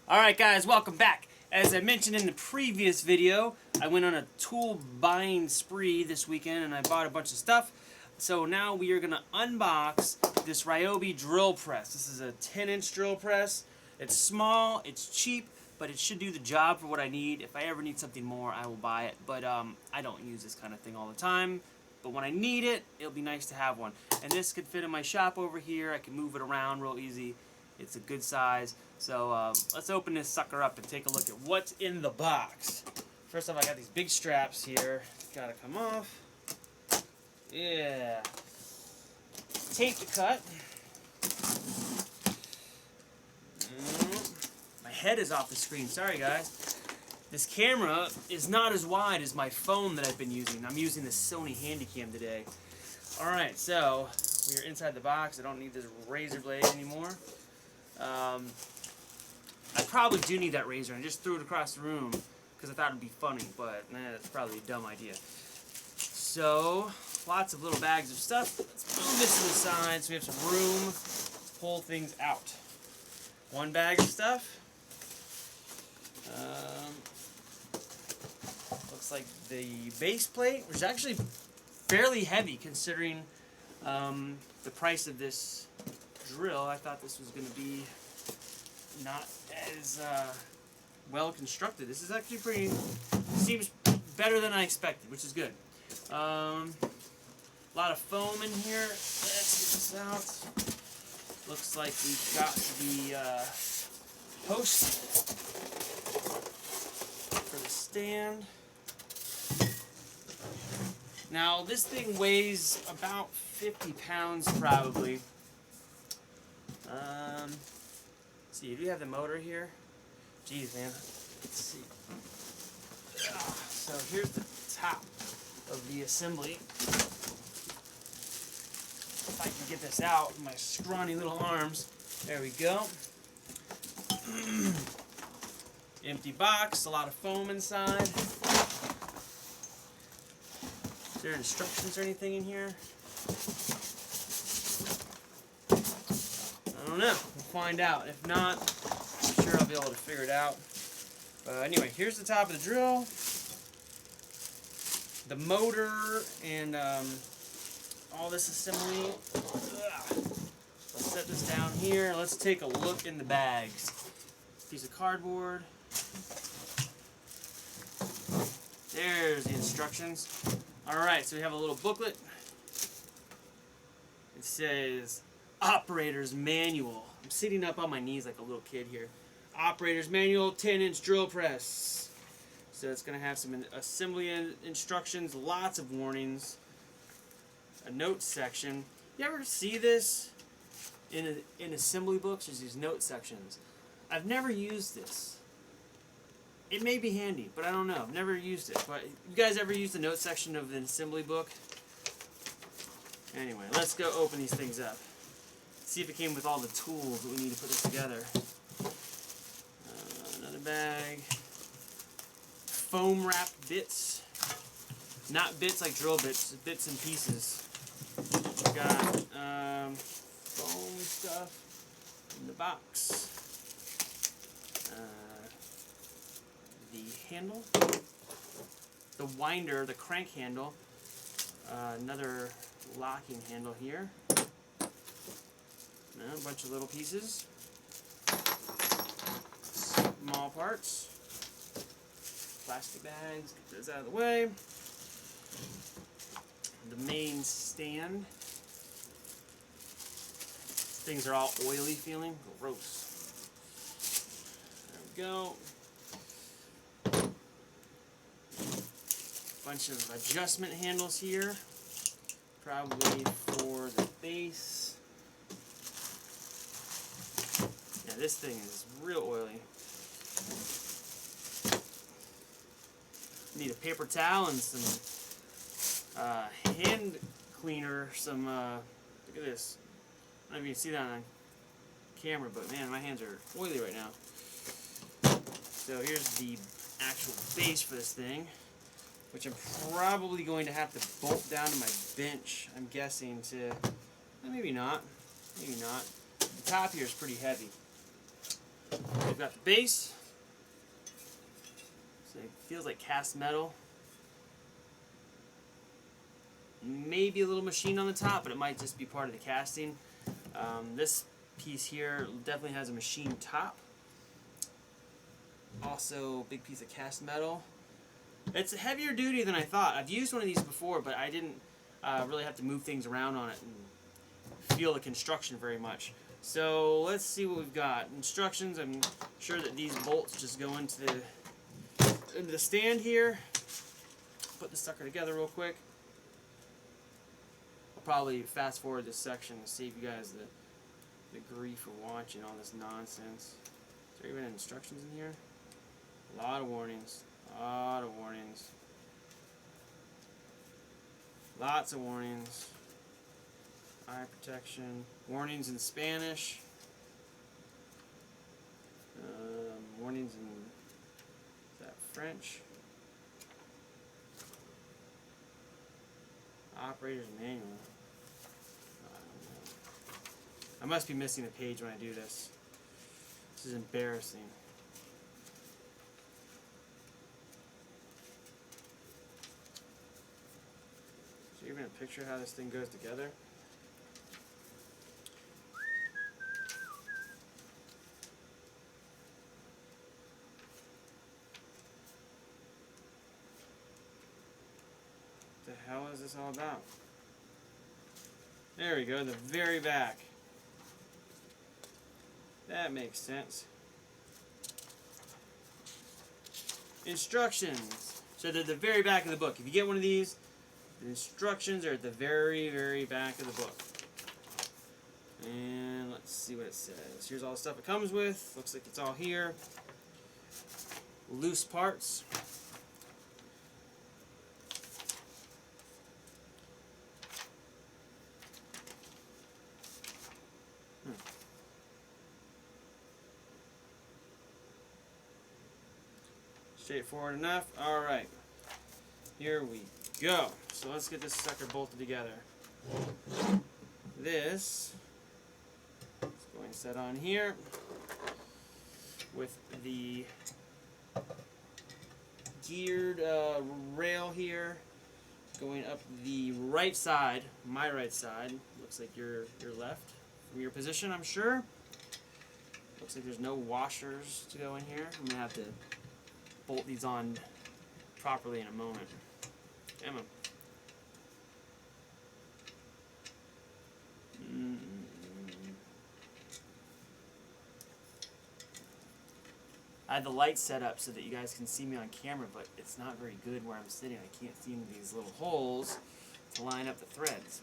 Alright guys, welcome back. As I mentioned in the previous video, I went on a tool buying spree this weekend and I bought a bunch of stuff. So now we are going to unbox this Ryobi drill press. This is a 10-inch drill press. It's small, it's cheap, but it should do the job for what I need. If I ever need something more, I will buy it. But I don't use this kind of thing all the time. But when I need it, it'll be nice to have one. And this could fit in my shop over here. I can move it around real easy. It's a good size. So let's open this sucker up and take a look at what's in the box. First off, I got these big straps here. Gotta come off. Yeah. Tape to cut. My head is off the screen. Sorry, guys. This camera is not as wide as my phone that I've been using. I'm using the Sony Handycam today. Alright, so we are inside the box. I don't need this razor blade anymore. I probably do need that razor. I just threw it across the room because I thought it'd be funny, but that's probably a dumb idea. So, lots of little bags of stuff. Let's move this to the side so we have some room to pull things out. One bag of stuff. Looks like the base plate, which is actually fairly heavy considering the price of this drill. I thought this was going to be not as well constructed. This is actually pretty, seems better than I expected, which is good. A lot of foam in here. Let's get this out. Looks like we've got the post for the stand. Now this thing weighs about 50 pounds probably. Let's see, do you have the motor here? Jeez, man. Let's see. So here's the top of the assembly. If I can get this out with my scrawny little arms. There we go. Empty box, a lot of foam inside. Is there instructions or anything in here? I don't know. We'll find out. If not, I'm sure I'll be able to figure it out. Anyway, here's the top of the drill. The motor and all this assembly. Let's set this down here. Let's take a look in the bags. Piece of cardboard. There's the instructions. Alright, so we have a little booklet. It says Operator's Manual. I'm sitting up on my knees like a little kid here. Operator's Manual, 10-inch drill press. So it's going to have some assembly instructions, lots of warnings, a notes section. You ever see this in assembly books? There's these note sections. I've never used this. It may be handy, but I don't know. I've never used it. But you guys ever used the note section of an assembly book? Anyway, let's go open these things up. See if it came with all the tools that we need to put this together. Another bag. Foam wrapped bits. Not bits like drill bits, bits and pieces. We've got foam stuff in the box. The handle. The winder, the crank handle. Another locking handle here. A bunch of little pieces. Small parts. Plastic bags. Get those out of the way. The main stand. Things are all oily feeling. Gross. There we go. Bunch of adjustment handles here. Probably for the base. Yeah, this thing is real oily. Need a paper towel and some hand cleaner. Some look at this. I don't know if you can see that on camera, but man, my hands are oily right now. So here's the actual base for this thing, which I'm probably going to have to bolt down to my bench, I'm guessing, to... maybe not. Maybe not. The top here is pretty heavy. We've got the base. So it feels like cast metal. Maybe a little machine on the top, but it might just be part of the casting. This piece here definitely has a machine top. Also, big piece of cast metal. It's heavier duty than I thought. I've used one of these before, but I didn't really have to move things around on it and feel the construction very much. So let's see what we've got. Instructions. I'm sure that these bolts just go into the stand here. Put the sucker together real quick. I'll probably fast forward this section to save you guys the grief of watching all this nonsense. Is there even instructions in here? A lot of warnings. A lot of warnings. Lots of warnings. Eye protection. Warnings in Spanish. Warnings in, is that French? Operator's manual. I don't know. I must be missing a page when I do this. This is embarrassing. So you're going to picture how this thing goes together? What the hell is this all about? There we go, the very back. That makes sense. Instructions. So they're the very back of the book. If you get one of these, the instructions are at the very, very back of the book. And let's see what it says. Here's all the stuff it comes with. Looks like it's all here. Loose parts. Straightforward enough. Alright. Here we go. So let's get this sucker bolted together. This is going set on here with the geared rail here going up the right side, my right side. Looks like your left from your position, I'm sure. Looks like there's no washers to go in here. I'm going to have to bolt these on properly in a moment. Emma. I had the light set up so that you guys can see me on camera, but it's not very good where I'm sitting. I can't see into these little holes to line up the threads.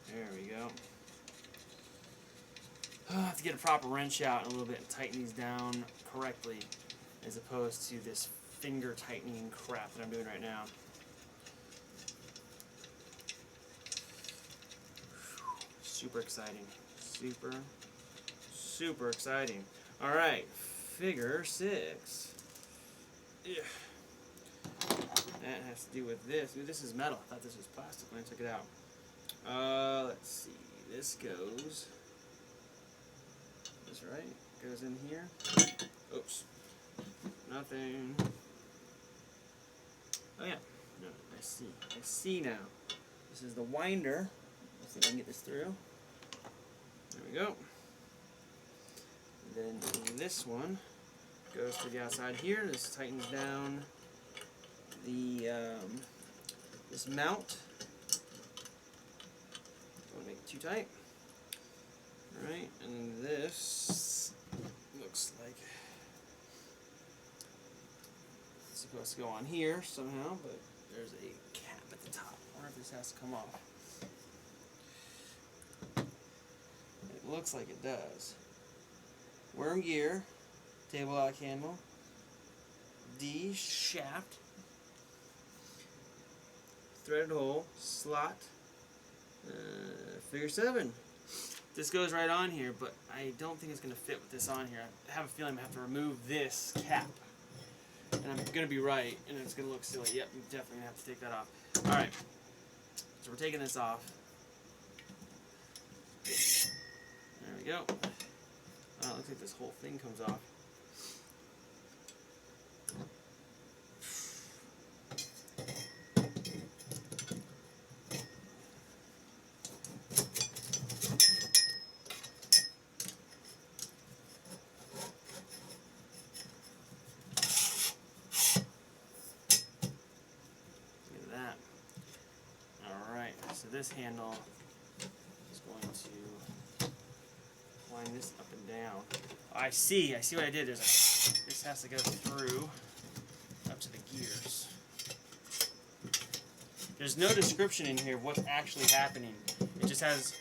There we go. I'll have to get a proper wrench out in a little bit and tighten these down correctly, as opposed to this finger tightening crap that I'm doing right now. Super exciting. Super, super exciting. Alright, figure 6. Yeah. That has to do with this. Ooh, this is metal. I thought this was plastic when I took it out. Let's see. This goes... That's right. Goes in here. Oops. Nothing. Oh yeah. No, I see. I see now. This is the winder. Let's see if I can get this through. There we go. And then this one goes to the outside here. This tightens down the this mount. Don't want to make it too tight. Alright, and this looks like it's supposed to go on here somehow, but there's a cap at the top. I wonder if this has to come off. It looks like it does. Worm gear, table lock handle, D shaft, threaded hole, slot, figure 7. This goes right on here, but I don't think it's going to fit with this on here. I have a feeling I'm going to have to remove this cap. And I'm going to be right, and it's going to look silly. Yep, I'm definitely going to have to take that off. Alright, so we're taking this off. There we go. Wow, it looks like this whole thing comes off. Look at that. Alright, so this handle is going to line this up and down. Oh, I see what I did. This has to go through up to the gears. There's no description in here of what's actually happening. It just has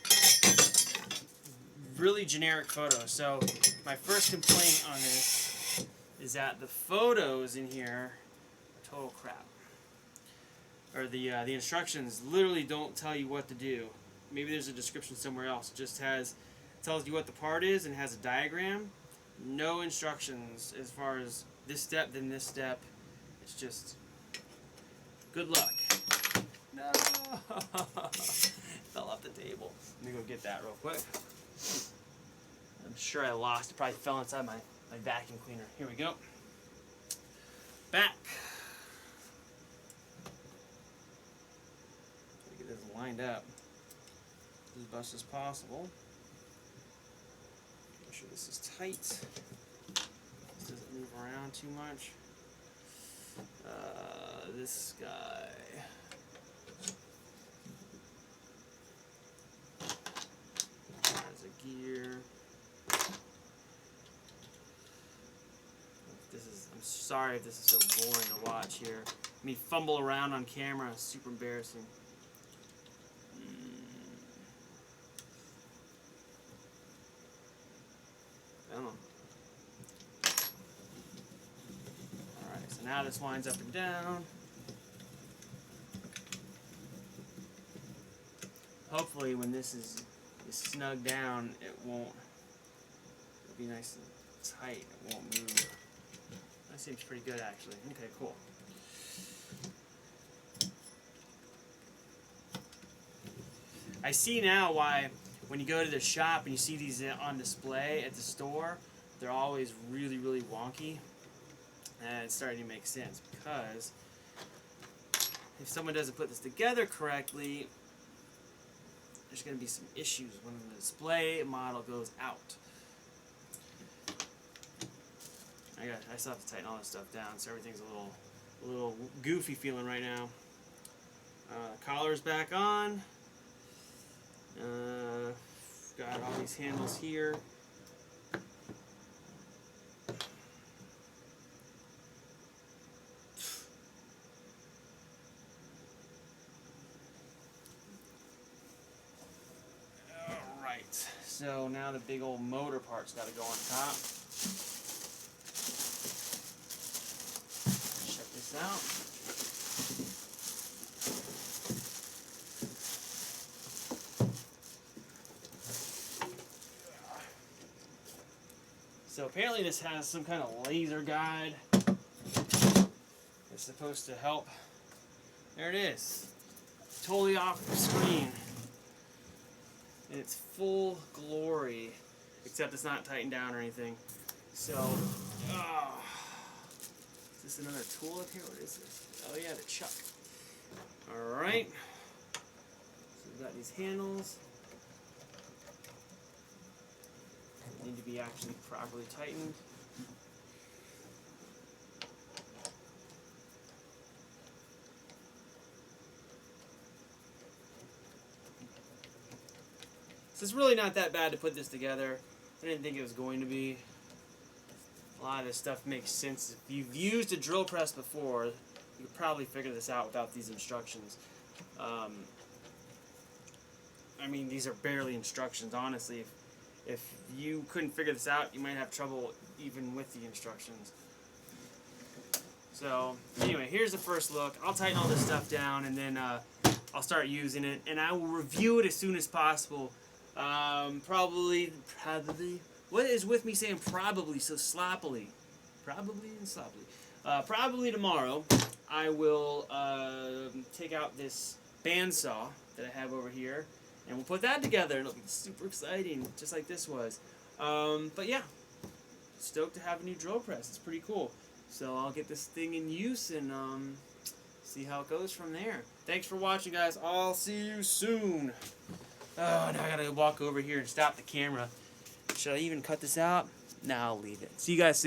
really generic photos. So my first complaint on this is that the photos in here are total crap. Or the instructions literally don't tell you what to do. Maybe there's a description somewhere else. It just tells you what the part is and has a diagram. No instructions as far as this step, then this step. It's just good luck. No! Fell off the table. Let me go get that real quick. I'm sure I lost it. Probably fell inside my vacuum cleaner. Here we go. Back. Get this lined up as best as possible. Make sure this is tight. This doesn't move around too much. This guy. Has a gear. I'm sorry if this is so boring to watch here. Me fumble around on camera, super embarrassing. Alright, so now this winds up and down. Hopefully when this is snug down, it'll be nice and tight. It won't move. That seems pretty good actually. Okay, cool. I see now why when you go to the shop and you see these on display at the store, they're always really, really wonky. And it's starting to make sense because if someone doesn't put this together correctly, there's going to be some issues when the display model goes out. I still have to tighten all this stuff down, so everything's a little goofy feeling right now. Collar's back on. Got all these handles here. Alright, so now the big old motor part's got to go on top. Check this out. So apparently this has some kind of laser guide. It's supposed to help. There it is. Totally off the screen. In its full glory. Except it's not tightened down or anything. So, is this another tool up here? What is this? Oh yeah, the chuck. Alright. So we've got these handles. Need to be actually properly tightened. So it's really not that bad to put this together. I didn't think it was going to be. A lot of this stuff makes sense. If you've used a drill press before, you could probably figure this out without these instructions. I mean, these are barely instructions, honestly. If you couldn't figure this out, you might have trouble even with the instructions. So, anyway, here's the first look. I'll tighten all this stuff down, and then I'll start using it. And I will review it as soon as possible. Probably. What is with me saying probably so sloppily? Probably and sloppily. Probably tomorrow, I will take out this bandsaw that I have over here. And we'll put that together, and it'll be super exciting, just like this was. But yeah, stoked to have a new drill press. It's pretty cool. So I'll get this thing in use and see how it goes from there. Thanks for watching, guys. I'll see you soon. Oh, now I gotta walk over here and stop the camera. Should I even cut this out? No, I'll leave it. See you guys soon.